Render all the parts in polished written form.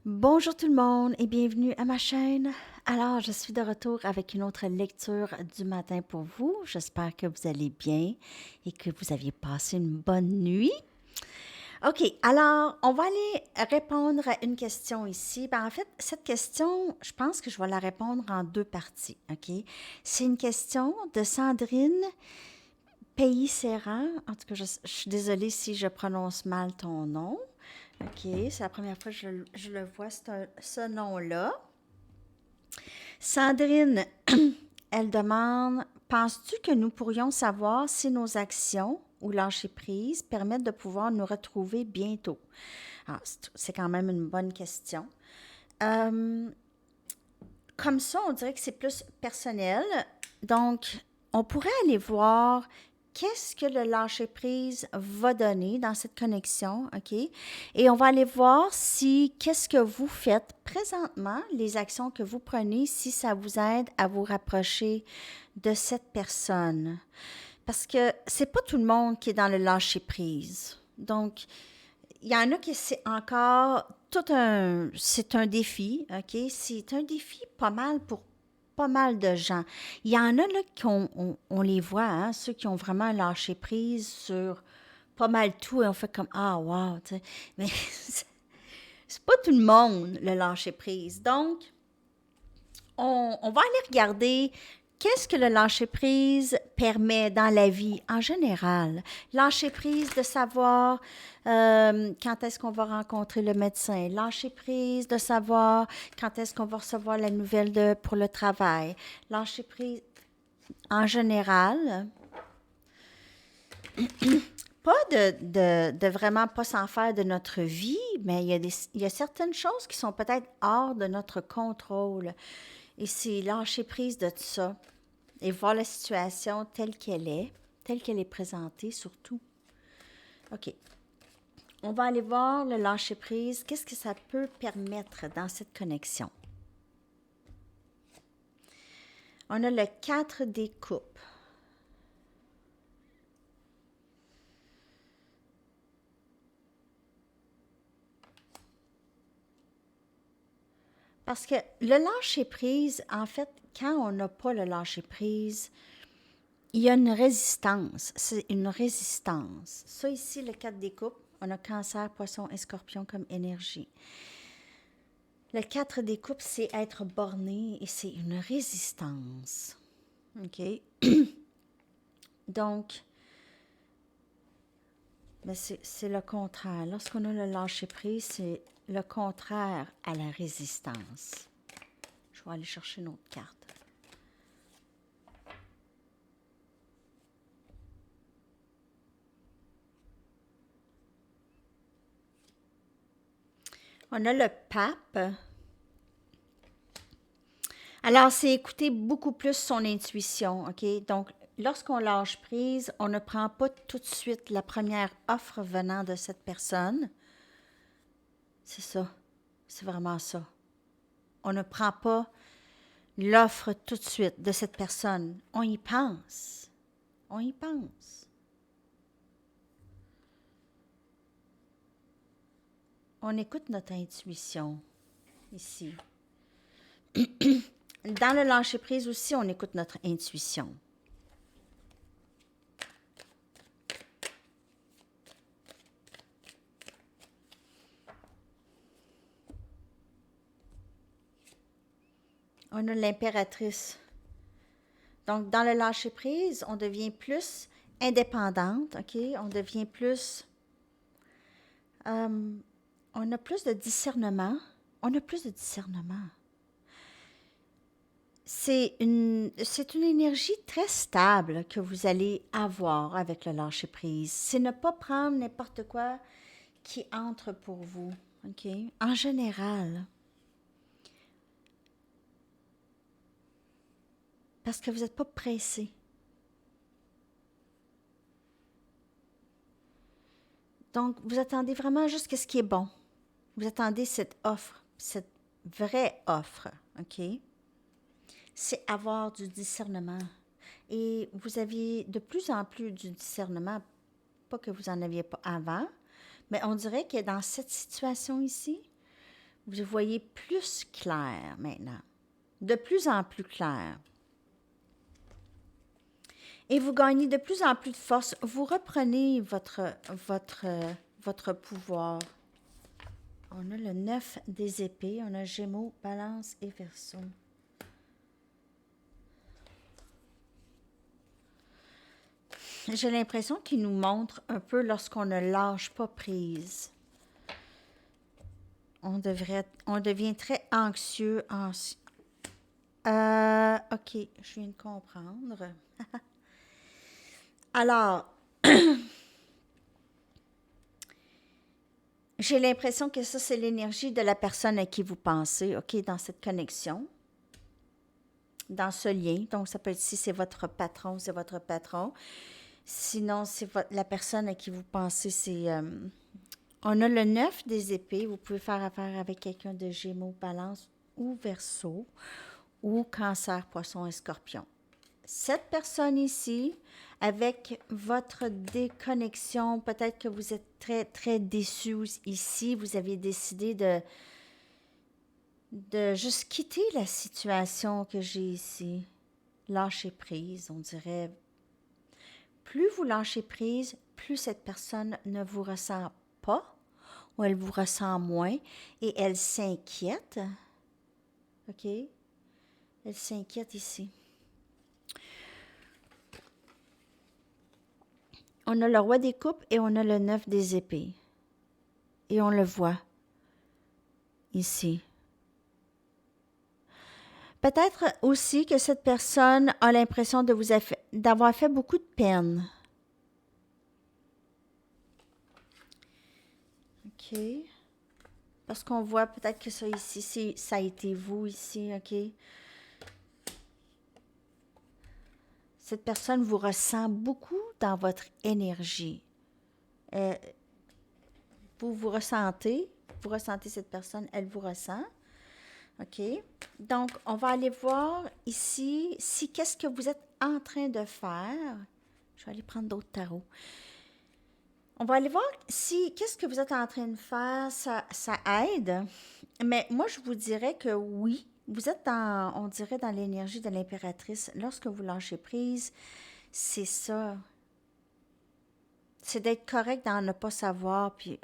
Bonjour tout le monde et bienvenue à ma chaîne. Alors, je suis de retour avec une autre lecture du matin pour vous. J'espère que vous allez bien et que vous aviez passé une bonne nuit. OK, alors, on va aller répondre à une question ici. En fait, cette question, je pense que je vais la répondre en deux parties. OK? C'est une question de Sandrine Pays-Serrant. En tout cas, je suis désolée si je prononce mal ton nom. OK, c'est la première fois que je le vois, ce nom-là. Sandrine, elle demande, penses-tu que nous pourrions savoir si nos actions ou lâcher prise permettent de pouvoir nous retrouver bientôt? Alors, c'est quand même une bonne question. Euh, Comme ça, on dirait que c'est plus personnel. Donc, on pourrait aller voir qu'est-ce que le lâcher-prise va donner dans cette connexion, OK? Et on va aller voir si qu'est-ce que vous faites présentement, les actions que vous prenez, si ça vous aide à vous rapprocher de cette personne. Parce que c'est pas tout le monde qui est dans le lâcher-prise. Donc, il y en a qui c'est encore c'est un défi, OK? C'est un défi pas mal pour pas mal de gens. Il y en a là on les voit, hein, ceux qui ont vraiment lâché prise sur pas mal tout et on fait comme ah wow, tu sais. Mais c'est pas tout le monde le lâcher prise. Donc, on va aller regarder qu'est-ce que le lâcher-prise permet dans la vie en général. Lâcher-prise de savoir quand est-ce qu'on va rencontrer le médecin. Lâcher-prise de savoir quand est-ce qu'on va recevoir la nouvelle pour le travail. Lâcher-prise en général. Pas de vraiment pas s'en faire de notre vie, mais il y a certaines choses qui sont peut-être hors de notre contrôle. Et c'est lâcher prise de tout ça et voir la situation telle qu'elle est présentée surtout. OK. On va aller voir le lâcher prise. Qu'est-ce que ça peut permettre dans cette connexion? On a le 4 des coupes. Parce que le lâcher prise, en fait, quand on n'a pas le lâcher prise, il y a une résistance. C'est une résistance. Ça ici, le 4 des coupes, on a cancer, poisson et scorpion comme énergie. Le 4 des coupes, c'est être borné et c'est une résistance. OK? Donc, mais c'est le contraire. Lorsqu'on a le lâcher-prise, c'est le contraire à la résistance. Je vais aller chercher une autre carte. On a le pape. Alors, c'est écouter beaucoup plus son intuition, OK? Donc, lorsqu'on lâche prise, on ne prend pas tout de suite la première offre venant de cette personne. C'est ça. C'est vraiment ça. On ne prend pas l'offre tout de suite de cette personne. On y pense. On y pense. On écoute notre intuition ici. Dans le lâcher-prise aussi, on écoute notre intuition. On a l'impératrice. Donc, dans le lâcher-prise, on devient plus indépendante, OK? On devient plus... on a plus de discernement. On a plus de discernement. C'est une énergie très stable que vous allez avoir avec le lâcher-prise. C'est ne pas prendre n'importe quoi qui entre pour vous, OK? En général. Parce que vous n'êtes pas pressé. Donc, vous attendez vraiment juste ce qui est bon. Vous attendez cette offre, cette vraie offre, OK? C'est avoir du discernement. Et vous aviez de plus en plus du discernement, pas que vous en aviez pas avant, mais on dirait que dans cette situation ici, Vous voyez plus clair maintenant, de plus en plus clair. Et vous gagnez de plus en plus de force. Vous reprenez votre pouvoir. On a le 9 des épées, on a Gémeaux, Balance et Verseau. J'ai l'impression qu'il nous montre un peu lorsqu'on ne lâche pas prise. On devient très anxieux. OK, je viens de comprendre. Alors, j'ai l'impression que ça, c'est l'énergie de la personne à qui vous pensez, OK, dans cette connexion, dans ce lien. Donc, ça peut être si c'est votre patron, c'est votre patron. Sinon, c'est la personne à qui vous pensez, c'est... on a le 9 des épées. Vous pouvez faire affaire avec quelqu'un de Gémeaux, Balance ou Verseau, ou Cancer, Poisson et Scorpion. Cette personne ici, avec votre déconnexion, peut-être que vous êtes très, très déçu ici, vous avez décidé de juste quitter la situation que j'ai ici. Lâcher prise, on dirait. Plus vous lâchez prise, plus cette personne ne vous ressent pas, ou elle vous ressent moins, et elle s'inquiète. OK? Elle s'inquiète ici. On a le roi des coupes et on a le 9 des épées. Et on le voit ici. Peut-être aussi que cette personne a l'impression d'avoir fait beaucoup de peine. OK. Parce qu'on voit peut-être que ça ici, ça a été vous ici, OK? Cette personne vous ressent beaucoup dans votre énergie. Vous ressentez cette personne, elle vous ressent. OK? Donc, on va aller voir ici, qu'est-ce que vous êtes en train de faire. Je vais aller prendre d'autres tarots. On va aller voir si qu'est-ce que vous êtes en train de faire, ça aide. Mais moi, je vous dirais que oui, vous êtes on dirait dans l'énergie de l'impératrice. Lorsque vous lâchez prise, c'est ça. C'est d'être correct dans ne pas savoir, puis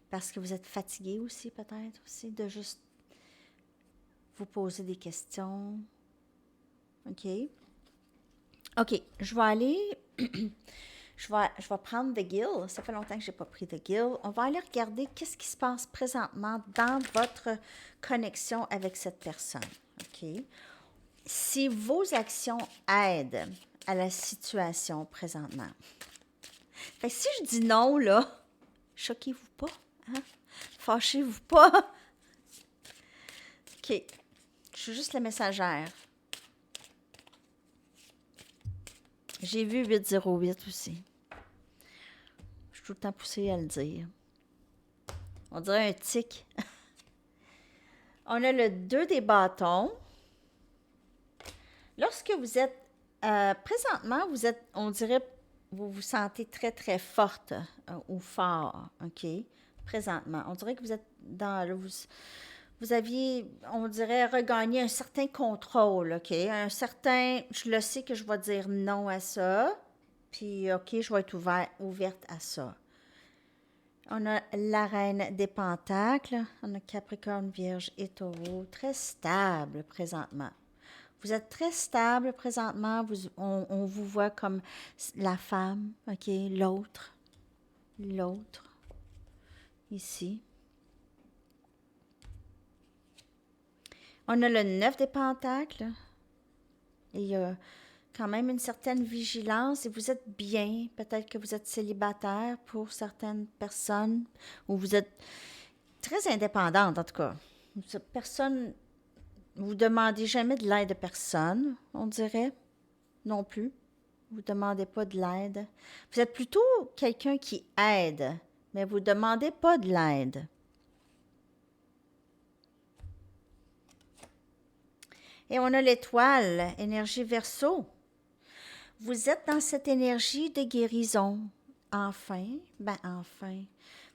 parce que vous êtes fatigué aussi, peut-être aussi, de juste vous poser des questions. OK? OK, je vais aller... je vais prendre The Gill. Ça fait longtemps que je n'ai pas pris The Gill. On va aller regarder qu'est-ce qui se passe présentement dans votre connexion avec cette personne. OK? Si vos actions aident à la situation présentement. Fait que si je dis non, là, choquez-vous pas. Hein? Fâchez-vous pas. OK. Je suis juste la messagère. J'ai vu 808 aussi. Je suis tout le temps poussée à le dire. On dirait un tic. On a le 2 des bâtons. Lorsque vous êtes... présentement, vous êtes... On dirait... Vous vous sentez très, très forte ou fort. OK? Présentement. On dirait que vous êtes dans... Vous aviez, on dirait, regagné un certain contrôle, OK? Un certain, je le sais que je vais dire non à ça, puis OK, je vais être ouverte à ça. On a la reine des pentacles, on a Capricorne, Vierge et Taureau, très stable présentement. Vous êtes très stable présentement, on vous voit comme la femme, OK? L'autre, ici. On a le 9 des pentacles. Et il y a quand même une certaine vigilance et vous êtes bien. Peut-être que vous êtes célibataire pour certaines personnes ou vous êtes très indépendante en tout cas. Personne, vous ne demandez jamais de l'aide de personne, on dirait, non plus. Vous ne demandez pas de l'aide. Vous êtes plutôt quelqu'un qui aide, mais vous ne demandez pas de l'aide. Et on a l'étoile, énergie Verseau. Vous êtes dans cette énergie de guérison. Enfin.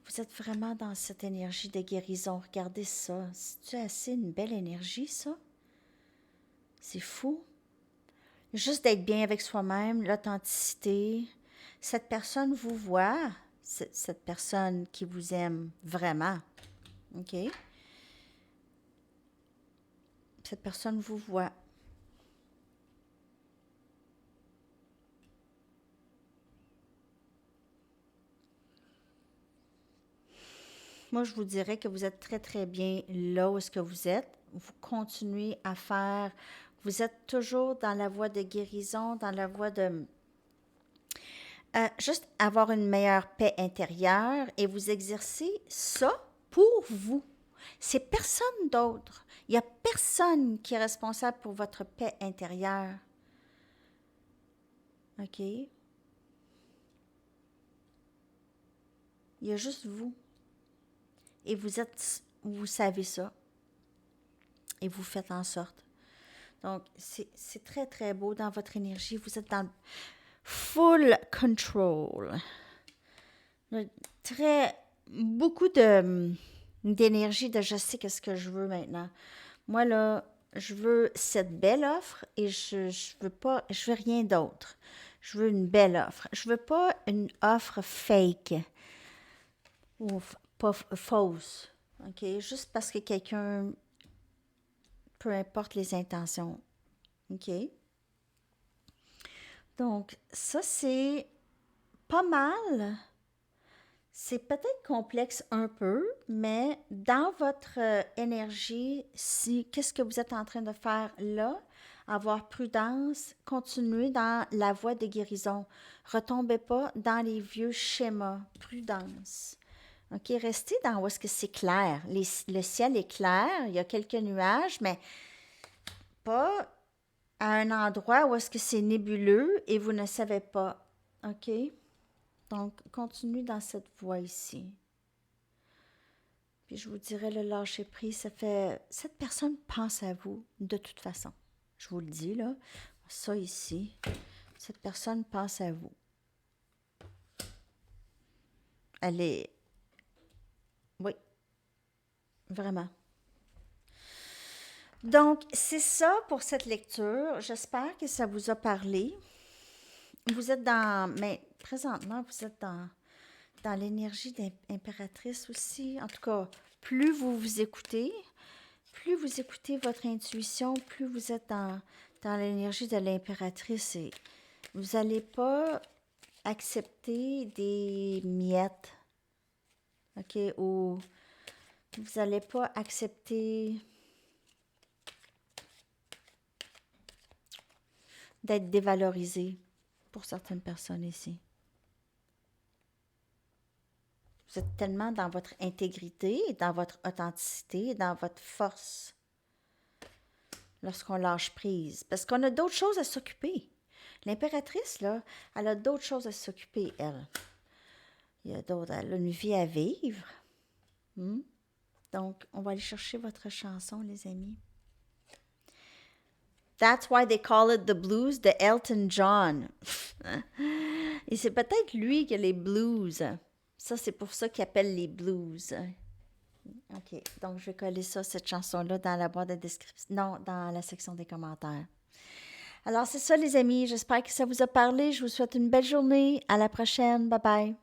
Vous êtes vraiment dans cette énergie de guérison. Regardez ça. C'est-tu assez une belle énergie, ça? C'est fou. Juste d'être bien avec soi-même, l'authenticité. Cette personne vous voit, cette personne qui vous aime vraiment. OK? Cette personne vous voit. Moi, je vous dirais que vous êtes très, très bien là où est-ce que vous êtes. Vous continuez à faire, vous êtes toujours dans la voie de guérison, dans la voie de juste avoir une meilleure paix intérieure et vous exercez ça pour vous. C'est personne d'autre. Il n'y a personne qui est responsable pour votre paix intérieure. OK? Il y a juste vous. Et vous savez ça. Et vous faites en sorte. Donc, c'est très, très beau dans votre énergie. Vous êtes dans full control. Beaucoup d'énergie de je sais qu'est-ce que je veux maintenant. Moi, là, je veux cette belle offre et je veux rien d'autre. Je veux une belle offre. Je veux pas une offre fake ou pas fausse. OK? Juste parce que quelqu'un, peu importe les intentions. OK? Donc, ça, c'est pas mal. C'est peut-être complexe un peu, mais dans votre énergie, qu'est-ce que vous êtes en train de faire là? Avoir prudence, continuez dans la voie de guérison. Retombez pas dans les vieux schémas. Prudence. OK, restez dans où est-ce que c'est clair. Le ciel est clair, il y a quelques nuages, mais pas à un endroit où est-ce que c'est nébuleux et vous ne savez pas. OK? Donc, continuez dans cette voie ici. Puis je vous dirais, le lâcher prise, ça fait... Cette personne pense à vous de toute façon. Je vous le dis, là. Ça ici, cette personne pense à vous. Elle est... Oui, vraiment. Donc, c'est ça pour cette lecture. J'espère que ça vous a parlé. Vous êtes mais présentement, vous êtes dans l'énergie d'impératrice aussi. En tout cas, plus vous écoutez votre intuition, plus vous êtes dans l'énergie de l'impératrice et vous n'allez pas accepter des miettes, OK? Ou vous n'allez pas accepter d'être dévalorisé pour certaines personnes ici. Vous êtes tellement dans votre intégrité, dans votre authenticité, dans votre force lorsqu'on lâche prise. Parce qu'on a d'autres choses à s'occuper. L'impératrice, là, elle a d'autres choses à s'occuper, elle. Elle a une vie à vivre. Donc, on va aller chercher votre chanson, les amis. That's why they call it the blues de Elton John. Et c'est peut-être lui qui a les blues. Ça, c'est pour ça qu'il appelle les blues. OK. Donc, je vais coller ça, cette chanson-là, dans la boîte de description. Non, dans la section des commentaires. Alors, c'est ça, les amis. J'espère que ça vous a parlé. Je vous souhaite une belle journée. À la prochaine. Bye bye.